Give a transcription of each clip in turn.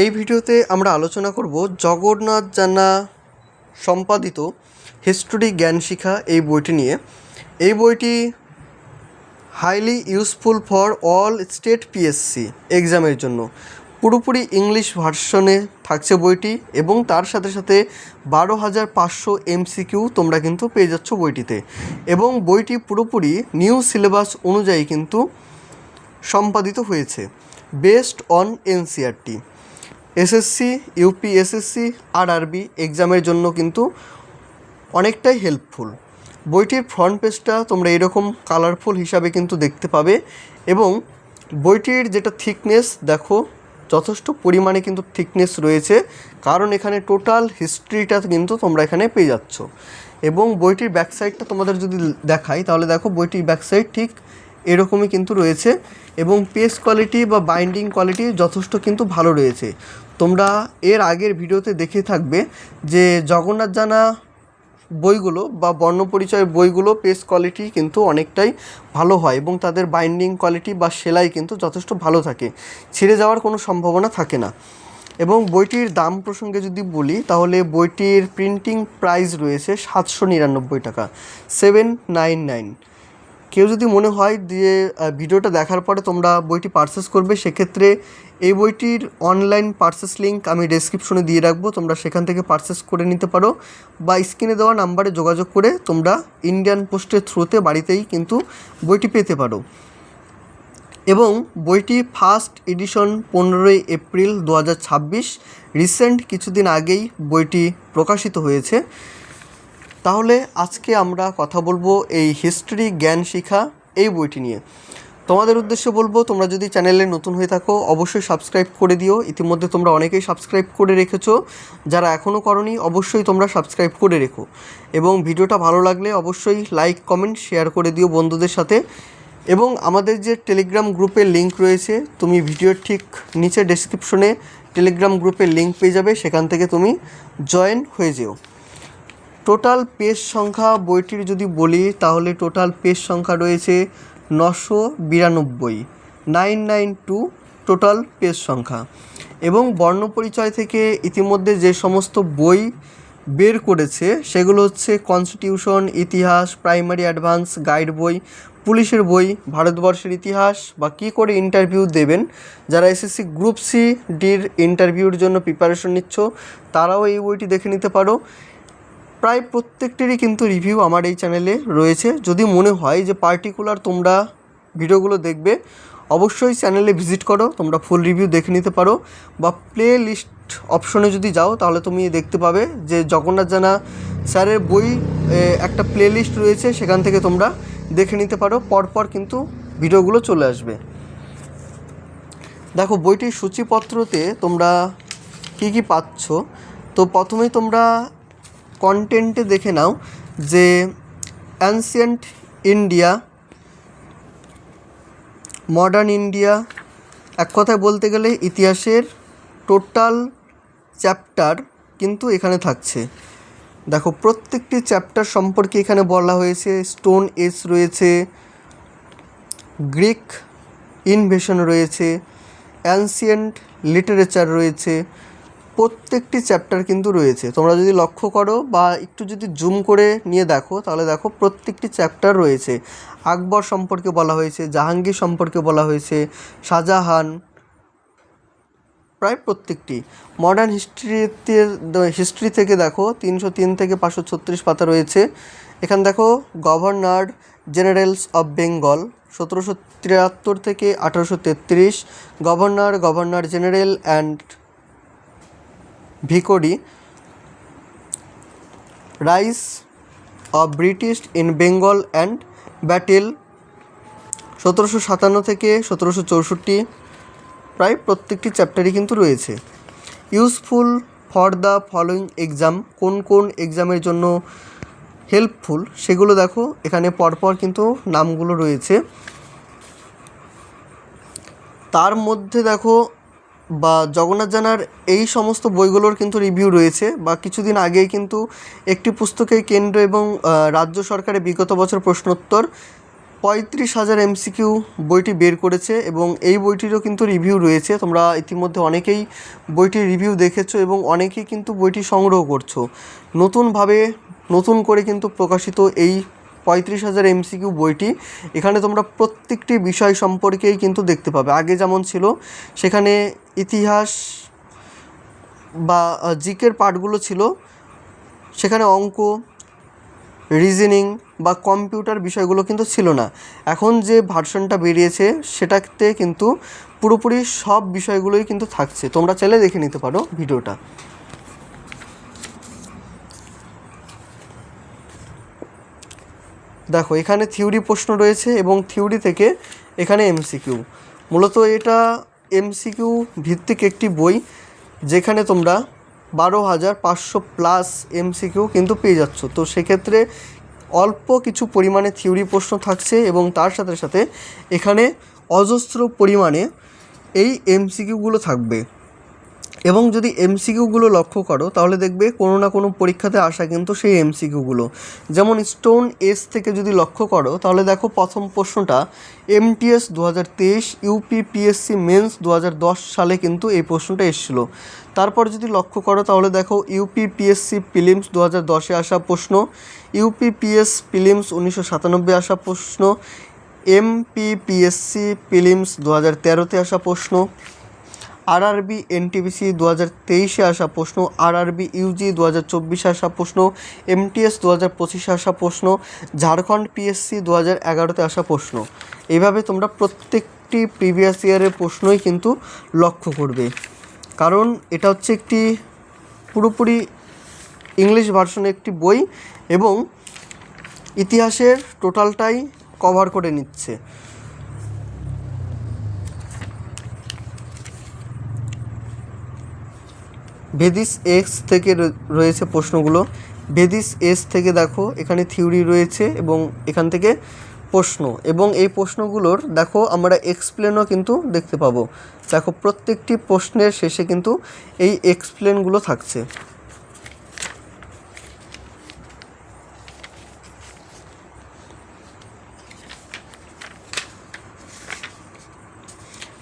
এই ভিডিওতে আমরা আলোচনা করব জগন্নাথ জানা সম্পাদিত হিস্টোরি জ্ঞান শিখা এই বইটি নিয়ে। এই বইটি highly useful for all state PSC এক্সামের জন্য। পুরোপুরি ইংলিশ ভার্সনে থাকছে বইটি এবং তার সাথে সাথে 12,500 MCQ তোমরা কিন্তু পেয়ে যাচ্ছ বইটিতে। এবং বইটি পুরোপুরি নিউ সিলেবাস অনুযায়ী কিন্তু সম্পাদিত হয়েছে, based on NCERT. SSC, UPSSC, RRB এক্সামের জন্য কিন্তু অনেকটাই হেল্পফুল। বইটির ফ্রন্ট পেজটা তোমরা এরকম কালারফুল হিসাবে কিন্তু দেখতে পাবে এবং বইটির যেটা থিকনেস দেখো, যথেষ্ট পরিমাণে কিন্তু থিকনেস রয়েছে, কারণ এখানে টোটাল হিস্ট্রিটা কিন্তু তোমরা এখানে পেয়ে যাচ্ছ। এবং বইটির ব্যাকসাইডটা তোমাদের যদি দেখাই তাহলে দেখো বইটির ব্যাকসাইড ঠিক এরকমই কিন্তু রয়েছে এবং পেজ কোয়ালিটি বা বাইন্ডিং কোয়ালিটি যথেষ্ট কিন্তু ভালো রয়েছে। তোমরা এর আগের ভিডিওতে দেখে থাকবে যে জগন্নাথ জানা বইগুলো বা বর্ণপরিচয় বইগুলো পেজ কোয়ালিটি কিন্তু অনেকটাই ভালো হয় এবং তাদের বাইন্ডিং কোয়ালিটি বা সেলাই কিন্তু যথেষ্ট ভালো থাকে, ছিঁড়ে যাওয়ার কোনো সম্ভাবনা থাকে না। এবং বইটির দাম প্রসঙ্গে যদি বলি তাহলে বইটির প্রিন্টিং প্রাইস রয়েছে 799 টাকা, 799। কেউ যদি মনে হয় যে ভিডিওটা দেখার পরে তোমরা বইটি পারচেস করবে, সেক্ষেত্রে এই বইটির অনলাইন পারচেস লিঙ্ক আমি ডেসক্রিপশনে দিয়ে রাখবো, তোমরা সেখান থেকে পারচেস করে নিতে পারো বা স্ক্রিনে দেওয়া নাম্বারে যোগাযোগ করে তোমরা ইন্ডিয়ান পোস্টের থ্রুতে বাড়িতেই কিন্তু বইটি পেতে পারো। এবং বইটি ফার্স্ট এডিশন 15ই এপ্রিল 2026, রিসেন্ট কিছুদিন আগেই বইটি প্রকাশিত হয়েছে। তাহলে আজকে আমরা কথা বলবো এই হিস্ট্রি জ্ঞান শিখা এই বইটি নিয়ে। তোমাদের উদ্দেশ্যে বলবো, তোমরা যদি চ্যানেলে নতুন হয়ে থাকো অবশ্যই সাবস্ক্রাইব করে দিও। ইতিমধ্যে তোমরা অনেকেই সাবস্ক্রাইব করে রেখেছো, যারা এখনও করনি অবশ্যই তোমরা সাবস্ক্রাইব করে রেখো। এবং ভিডিওটা ভালো লাগলে অবশ্যই লাইক, কমেন্ট, শেয়ার করে দিও বন্ধুদের সাথে। এবং আমাদের যে টেলিগ্রাম গ্রুপের লিঙ্ক রয়েছে, তুমি ভিডিওর ঠিক নিচে ডেসক্রিপশনে টেলিগ্রাম গ্রুপের লিঙ্ক পেয়ে যাবে, সেখান থেকে তুমি জয়েন হয়ে যেও। টোটাল পেজ সংখ্যা বইটির যদি বলি তাহলে টোটাল পেজ সংখ্যা রয়েছে 992, 992 টোটাল পেজ সংখ্যা। এবং বর্ণপরিচয় থেকে ইতিমধ্যে যে সমস্ত বই বের করেছে সেগুলো হচ্ছে কনস্টিটিউশন, ইতিহাস, প্রাইমারি অ্যাডভান্স, গাইড বই, পুলিশের বই, ভারতবর্ষের ইতিহাস বা কী করে ইন্টারভিউ দেবেন, যারা এসএসসি গ্রুপ সি ডির ইন্টারভিউর জন্য প্রিপারেশন নিচ্ছ তারাও এই বইটি দেখে নিতে পারো। প্রায় প্রত্যেকটিরই কিন্তু রিভিউ আমার এই চ্যানেলে রয়েছে। যদি মনে হয় যে পার্টিকুলার তোমরা ভিডিওগুলো দেখবে অবশ্যই চ্যানেলে ভিজিট করো, তোমরা ফুল রিভিউ দেখে নিতে পারো। বা প্লে লিস্ট অপশনে যদি যাও তাহলে তুমি দেখতে পাবে যে জগন্নাথ জানা স্যারের বই একটা প্লে লিস্ট রয়েছে, সেখান থেকে তোমরা দেখে নিতে পারো, পরপর কিন্তু ভিডিওগুলো চলে আসবে। দেখো বইটির সূচিপত্রতে তোমরা কি কি পাচ্ছ। তো প্রথমেই তোমরা কন্টেন্টে দেখে নাও যে অ্যানসিয়েন্ট ইন্ডিয়া, মডার্ন ইন্ডিয়া, এক কথায় বলতে গেলে ইতিহাসের টোটাল চ্যাপ্টার কিন্তু এখানে থাকছে। দেখো প্রত্যেকটি চ্যাপ্টার সম্পর্কে এখানে বলা হয়েছে। স্টোন এজ রয়েছে, গ্রিক ইনভেশন রয়েছে, অ্যানসিয়েন্ট লিটারেচার রয়েছে, প্রত্যেকটি চ্যাপ্টার কিন্তু রয়েছে। তোমরা যদি লক্ষ্য করো বা একটু যদি জুম করে নিয়ে দেখো তাহলে দেখো প্রত্যেকটি চ্যাপ্টার রয়েছে। আকবর সম্পর্কে বলা হয়েছে, জাহাঙ্গীর সম্পর্কে বলা হয়েছে, শাহজাহান, প্রায় প্রত্যেকটি। মডার্ন হিস্ট্রি থেকে দেখো 303 থেকে 536 পাতা রয়েছে। এখানে দেখো গভর্নর জেনারেলস অফ বেঙ্গল 1773 থেকে 1833, governor general and viceroy, rise of British in Bengal and battle 1757 থেকে 1764, প্রায় প্রত্যেকটি চ্যাপ্টারই কিন্তু রয়েছে। Useful for the following exam, কোন কোন এক্সামের জন্য হেল্পফুল সেগুলো দেখো এখানে পরপর কিন্তু নামগুলো রয়েছে। তার মধ্যে দেখো বা জগন্নাথ জানার এই সমস্ত বইগুলোর কিন্তু রিভিউ রয়েছে। বা কিছুদিন আগেই কিন্তু একটি পুস্তকে কেন্দ্র এবং রাজ্য সরকারের বিগত বছর প্রশ্নোত্তর 35,000 এমসিকিউ বইটি বের করেছে এবং এই বইটিরও কিন্তু রিভিউ রয়েছে। তোমরা ইতিমধ্যে অনেকেই বইটির রিভিউ দেখেছো এবং অনেকেই কিন্তু বইটি সংগ্রহ করছো। নতুনভাবে নতুন করে কিন্তু প্রকাশিত এই 35,000 এমসিকিউ বইটি, এখানে তোমরা প্রত্যেকটি বিষয় সম্পর্কেই কিন্তু দেখতে পাবে। আগে যেমন ছিল সেখানে ইতিহাস বা জিকের পার্টগুলো ছিল, সেখানে অঙ্ক, রিজনিং বা কম্পিউটার বিষয়গুলো কিন্তু ছিল না। এখন যে ভার্সনটা বেরিয়েছে সেটাতে কিন্তু পুরোপুরি সব বিষয়গুলোই কিন্তু থাকছে। তোমরা চাইলে দেখে নিতে পারো ভিডিওটা। দেখো এখানে থিওরি প্রশ্ন রয়েছে এবং থিওরি থেকে এখানে এমসিকিউ। মূলত এটা এমসিকিউ ভিত্তিক একটি বই, যেখানে তোমরা 12,500 প্লাস এমসিকিউ কিন্তু পেয়ে যাচ্ছ। তো সেক্ষেত্রে অল্প কিছু পরিমাণে থিওরি প্রশ্ন থাকছে এবং তার সাথে সাথে এখানে অজস্র পরিমাণে এই এমসিকিউগুলো থাকবে। এবং যদি এমসিকিউগুলো লক্ষ্য করো তাহলে দেখবে কোনো না কোনো পরীক্ষাতে আসা কিন্তু সেই এমসিকিউগুলো। যেমন স্টোন এস থেকে যদি লক্ষ্য করো তাহলে দেখো প্রথম প্রশ্নটা এমটিএস 2023 ইউপিপিএসসি মেন্স 2010 সালে কিন্তু এই প্রশ্নটা এসেছিলো। তারপর যদি লক্ষ্য করো তাহলে দেখো ইউপিপিএসসি প্রিলিমস 2010-এ আসা প্রশ্ন, ইউপিপিএস প্রিলিমস 1997 আসা প্রশ্ন, এমপিপিএসসি প্রিলিমস 2013-তে আসা প্রশ্ন, আরআরবি এনটিপিসি 2023-এ আসা প্রশ্ন, আরআরবি ইউজি 2024-এ আসা প্রশ্ন, এমটিএস 2025-এ আসা প্রশ্ন, ঝাড়খণ্ড পিএসসি 2011-তে আসা প্রশ্ন। এইভাবে তোমরা প্রত্যেকটি প্রিভিয়াস ইয়ারের প্রশ্নই কিন্তু লক্ষ্য করবে, কারণ এটা হচ্ছে একটি পুরোপুরি ইংলিশ ভার্সনের একটি বই এবং ইতিহাসের টোটালটাই কভার করে নিচ্ছে। ভেদিস এক্স থেকে রয়েছে প্রশ্নগুলো। ভেদিস এস থেকে দেখো এখানে থিওরি রয়েছে এবং এখান থেকে প্রশ্ন, এবং এই প্রশ্নগুলোর দেখো আমরা এক্সপ্লেনও কিন্তু দেখতে পাবো। দেখো প্রত্যেকটি প্রশ্নের শেষে কিন্তু এই এক্সপ্লেনগুলো থাকছে।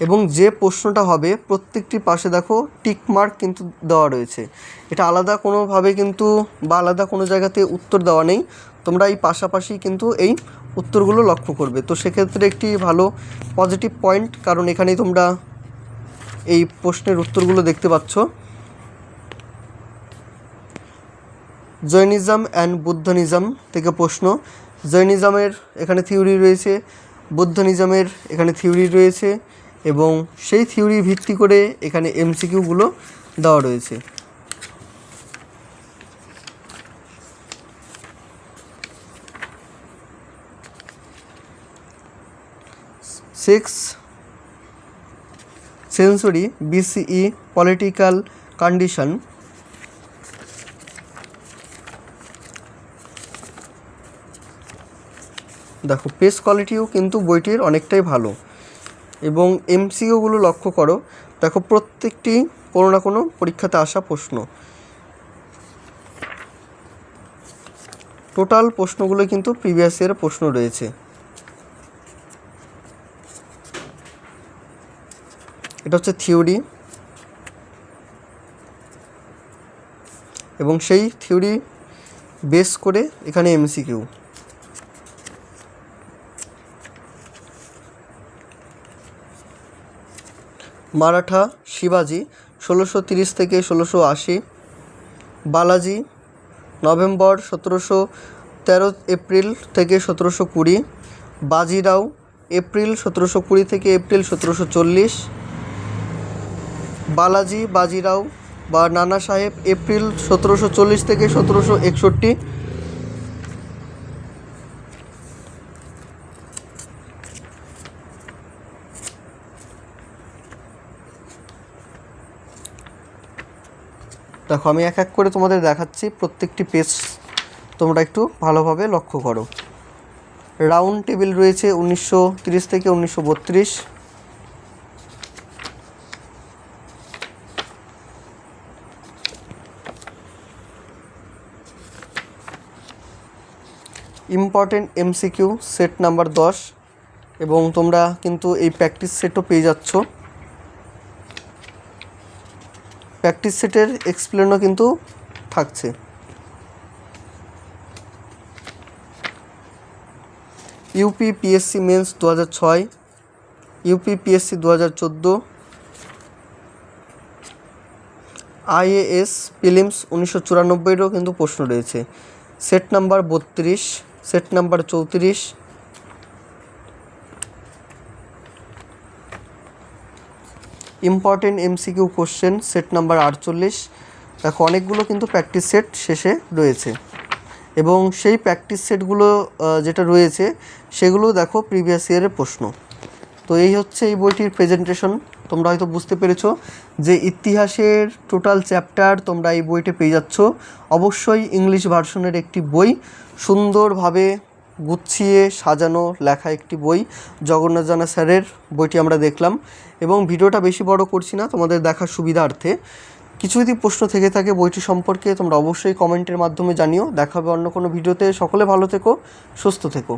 এবং যে প্রশ্নটা হবে প্রত্যেকটি পাশে দেখো টিক মার্ক কিন্তু দেওয়া রয়েছে। এটা আলাদা কোনোভাবে কিন্তু বা আলাদা কোনো জায়গাতে উত্তর দেওয়া নেই, তোমরা এই পাশাপাশি কিন্তু এই উত্তরগুলো লক্ষ্য করবে। তো সেক্ষেত্রে একটি ভালো পজিটিভ পয়েন্ট, কারণ এখানেই তোমরা এই প্রশ্নের উত্তরগুলো দেখতে পাচ্ছ। জৈনিজম অ্যান্ড বুদ্ধনিজম থেকে প্রশ্ন। জৈনিজমের এখানে থিওরি রয়েছে, বুদ্ধনিজমের এখানে থিওরি রয়েছে এবং সেই থিওরি ভিত্তি করে এখানে এমসিকিউগুলো দেওয়া রয়েছে। Six century BCE political condition. দেখো পেজ কোয়ালিটিও কিন্তু বইটির অনেকটাই ভালো এবং এমসিকিউগুলো লক্ষ্য করো। দেখো প্রত্যেকটি কোনো না কোনো পরীক্ষাতে আসা প্রশ্ন, টোটাল প্রশ্নগুলো কিন্তু প্রিভিয়াস ইয়ারের প্রশ্ন রয়েছে। এটা হচ্ছে থিওরি এবং সেই থিওরি বেস করে এখানে এমসিকিউ। মারাঠা শিবাজি 1630 থেকে 1680, বালাজি নভেম্বর 1713 এপ্রিল থেকে 1720, বাজিরাও এপ্রিল 1720 থেকে এপ্রিল 1740, বাজিরাও বা নানা সাহেব এপ্রিল 1740 থেকে 1761, দেখো আমি এক এক করে তোমাদের দেখাচ্ছি, প্রত্যেকটি পেজ তোমরা একটু ভালোভাবে লক্ষ্য করো। রাউন্ড টেবিল রয়েছে 1930 থেকে 1932, ইম্পর্টেন্ট এমসিকিউ সেট নাম্বার 10, এবং তোমরা কিন্তু এই প্র্যাকটিস সেটও পেয়ে যাচ্ছ। প্র্যাকটিস সেটের এক্সপ্লেনও কিন্তু থাকছে। ইউপিপিএসসি মেন্স 2006, ইউপিপিএসসি 2014, আইএএস প্রিলিমস 1994-এরও কিন্তু প্রশ্ন রয়েছে। Set number 32, set number 34, important MCQ question set number 48। দেখো অনেকগুলো কিন্তু প্র্যাকটিস সেট শেষে রয়েছে, এবং সেই প্র্যাকটিস সেটগুলো যেটা রয়েছে সেগুলো দেখো প্রিভিয়াস ইয়ারের প্রশ্ন। তো এই হচ্ছে এই বইটির প্রেজেন্টেশন। তোমরা হয়তো বুঝতে পেরেছো যে ইতিহাসের টোটাল চ্যাপ্টার তোমরা এই বইতে পেয়ে যাচ্ছ। অবশ্যই ইংলিশ ভার্সনের একটি বই, সুন্দরভাবে গুছিয়ে সাজানো লেখা একটি বই। জগন্নাথ জানা স্যারের বইটি আমরা দেখলাম, এবং ভিডিওটা বেশি বড় করছি না তোমাদের দেখার সুবিধার্থে। কিছু যদি প্রশ্ন থেকে থাকে বইটি সম্পর্কে তোমরা অবশ্যই কমেন্টের মাধ্যমে জানিও। দেখা হবে অন্য কোনো ভিডিওতে। সকলে ভালো থেকো, সুস্থ থেকো।